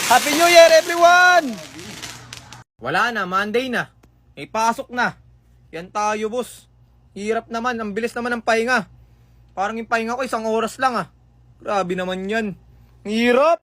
Happy New Year, everyone! Wala na, Monday na. May pasok na. Yan tayo, boss. Hirap naman, ang bilis naman ng pahinga. Parang yung pahinga ko 1 oras lang ah. Grabe naman yan. Hirap!